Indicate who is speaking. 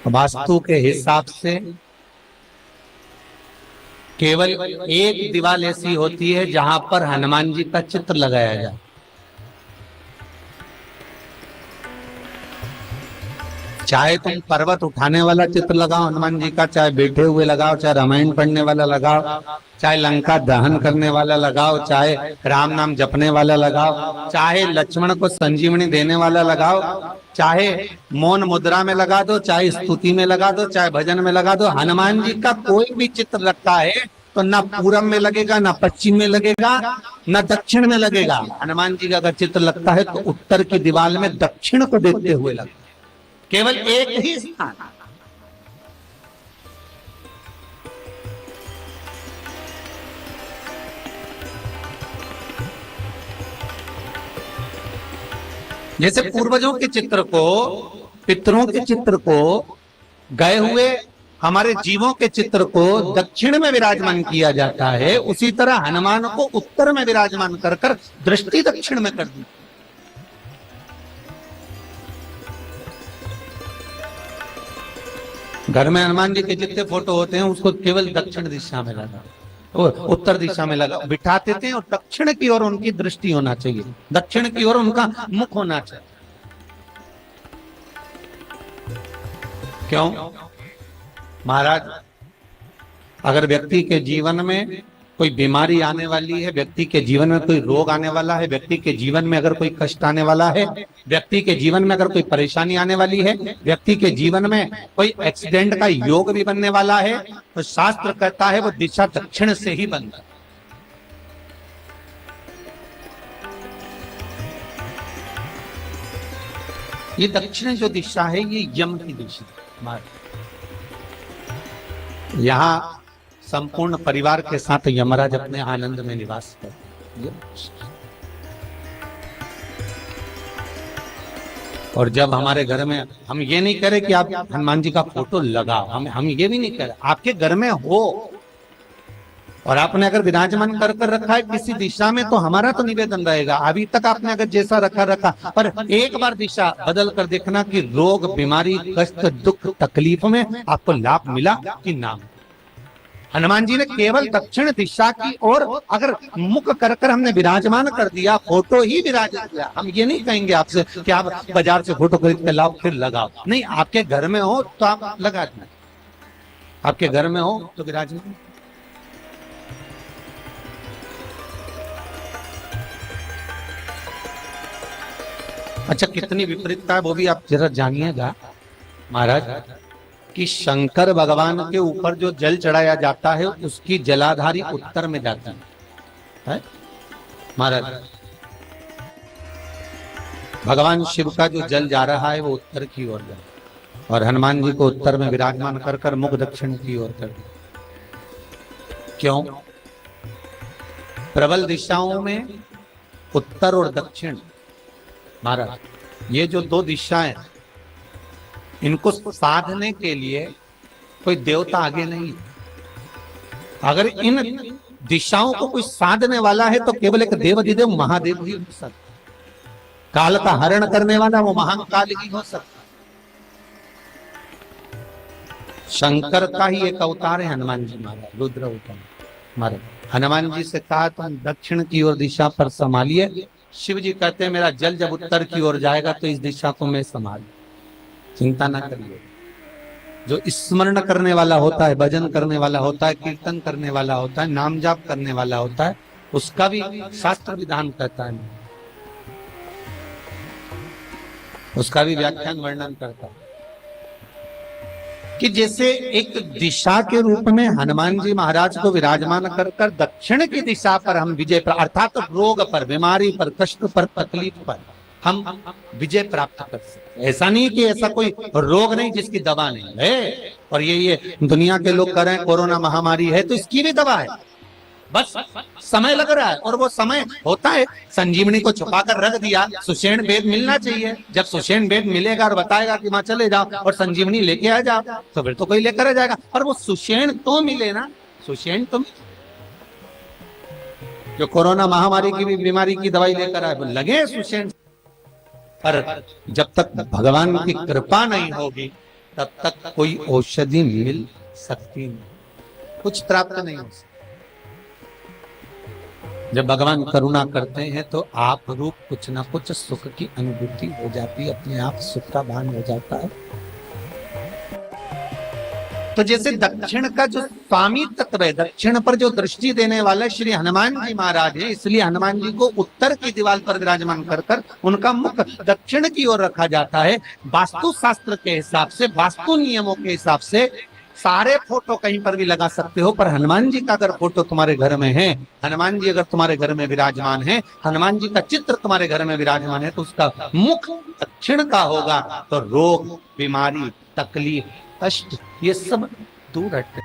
Speaker 1: वास्तु के हिसाब से केवल एक दीवार ऐसी होती है जहां पर हनुमान जी का चित्र लगाया जाए। चाहे तुम पर्वत उठाने वाला चित्र लगाओ हनुमान जी का, चाहे बैठे हुए लगाओ, चाहे रामायण पढ़ने वाला लगाओ, चाहे लंका दहन करने वाला लगाओ, चाहे राम नाम जपने वाला लगाओ, चाहे लक्ष्मण को संजीवनी देने वाला लगाओ, चाहे मौन मुद्रा में लगा दो, चाहे स्तुति में लगा दो, चाहे भजन में लगा दो, हनुमान जी का कोई भी चित्र रखा है तो ना पूरब में लगेगा, ना पश्चिम में लगेगा, ना दक्षिण में लगेगा। हनुमान जी का अगर चित्र लगता है तो उत्तर की दीवार में दक्षिण को देखते हुए लगता है। केवल एक ही स्थान। जैसे पूर्वजों के चित्र को, पितरों के चित्र को, गए हुए हमारे जीवों के चित्र को दक्षिण में विराजमान किया जाता है, उसी तरह हनुमान को उत्तर में विराजमान कर कर दृष्टि दक्षिण में कर दी। घर में हनुमान जी के जितने फोटो होते हैं उसको केवल दक्षिण दिशा में लगा, उत्तर दिशा में लगा बिठाते थे, और दक्षिण की ओर उनकी दृष्टि होना चाहिए, दक्षिण की ओर उनका मुख होना चाहिए। क्यों? महाराज, अगर व्यक्ति के जीवन में कोई बीमारी आने वाली है, व्यक्ति के जीवन में कोई रोग आने वाला है, व्यक्ति के जीवन में अगर कोई कष्ट आने वाला है, व्यक्ति के जीवन में अगर कोई परेशानी आने वाली है, व्यक्ति के जीवन में कोई एक्सीडेंट का योग भी बनने वाला है, तो शास्त्र कहता है वो दिशा दक्षिण से ही बनता है। ये दक्षिण जो दिशा है ये यम की दिशा। यहां संपूर्ण परिवार के साथ यमराज अपने आनंद में निवास करते। और जब हमारे घर में, हम ये नहीं कह रहे कि आप हनुमान जी का फोटो लगाओ, हम ये भी नहीं कह रहे, आपके घर में हो और आपने अगर विराजमान कर कर रखा है किसी दिशा में, तो हमारा तो निवेदन रहेगा, अभी तक आपने अगर जैसा रखा, पर एक बार दिशा बदल कर देखना कि रोग, बीमारी, कष्ट, दुख, तकलीफ में आपको लाभ मिला कि ना। हनुमान जी ने केवल दक्षिण दिशा की ओर अगर मुख कर कर हमने विराजमान कर दिया, फोटो ही विराजित किया। हम ये नहीं कहेंगे आपसे कि आप बाजार से फोटो खरीद के लाओ फिर लगाओ, नहीं, आपके घर में हो तो आप लगा दें, आपके घर में हो तो विराजमान। अच्छा, कितनी विपरीतता है वो भी आप जरा जानिएगा महाराज, कि शंकर भगवान के ऊपर जो जल चढ़ाया जाता है उसकी जलाधारी उत्तर में जाती है महाराज। भगवान शिव का जो जल जा रहा है वो उत्तर की ओर जा, और हनुमान जी को उत्तर में विराजमान कर कर मुख दक्षिण की ओर कर। क्यों? प्रबल दिशाओं में उत्तर और दक्षिण महाराज, ये जो दो दिशाएं, इनको साधने के लिए कोई देवता आगे नहीं। अगर इन दिशाओं को कोई साधने वाला है तो केवल एक देवाधिदेव महादेव ही हो सकता, काल का हरण करने वाला वो महाकाल ही हो सकता। शंकर का ही एक अवतार है हनुमान जी महाराज, रुद्र अवतार महाराज। हनुमान जी से कहा तुम दक्षिण की ओर दिशा पर संभालिए, शिव जी कहते हैं मेरा जल जब उत्तर की ओर जाएगा तो इस दिशा को मैं संभाल, चिंता ना करिए। जो स्मरण करने वाला होता है, भजन करने वाला होता है, कीर्तन करने वाला होता है, नाम जाप करने वाला होता है, उसका भी शास्त्र विधान कहता है, उसका भी व्याख्यान वर्णन करता है कि जैसे एक दिशा के रूप में हनुमान जी महाराज को विराजमान कर कर दक्षिण की दिशा पर हम विजय, अर्थात रोग पर, बीमारी पर, कष्ट पर, तकलीफ पर हम विजय प्राप्त कर सकते। ऐसा नहीं कि ऐसा कोई रोग नहीं जिसकी दवा नहीं है, और ये दुनिया के लोग कर रहे हैं कोरोना महामारी है तो इसकी भी दवा है, बस समय लग रहा है, और वो समय होता है। संजीवनी को छुपा कर रख दिया, सुषेण वेद मिलना चाहिए, जब सुषेण वेद मिलेगा और बताएगा कि वहां चले जाओ और संजीवनी लेके आ जाओ, तो फिर तो कोई लेकर आ जाएगा। और वो सुषेण तो मिले ना, सुषेण तो जो कोरोना महामारी की भी बीमारी की दवाई लेकर आए लगे सुषेण, पर जब तक भगवान की कृपा नहीं होगी तब तक कोई औषधि मिल सकती नहीं, कुछ प्राप्त नहीं हो सकता। जब भगवान करुणा करते हैं तो आप रूप कुछ ना कुछ सुख की अनुभूति हो जाती है, अपने आप सुख का भान हो जाता है। तो जैसे दक्षिण का जो स्वामी तत्व है, दक्षिण पर जो दृष्टि देने वाले श्री हनुमान जी महाराज है, इसलिए हनुमान जी को उत्तर की दीवार पर विराजमान कर कर उनका मुख दक्षिण की ओर रखा जाता है। वास्तु शास्त्र के हिसाब से, वास्तु नियमों के हिसाब से सारे फोटो कहीं पर भी लगा सकते हो, पर हनुमान जी का अगर फोटो तुम्हारे घर में है, हनुमान जी अगर तुम्हारे घर में विराजमान है, हनुमान जी का चित्र तुम्हारे घर में विराजमान है, तो उसका मुख दक्षिण का होगा, तो रोग, बीमारी, तकलीफ, कष्ट ये सब दूर हटते।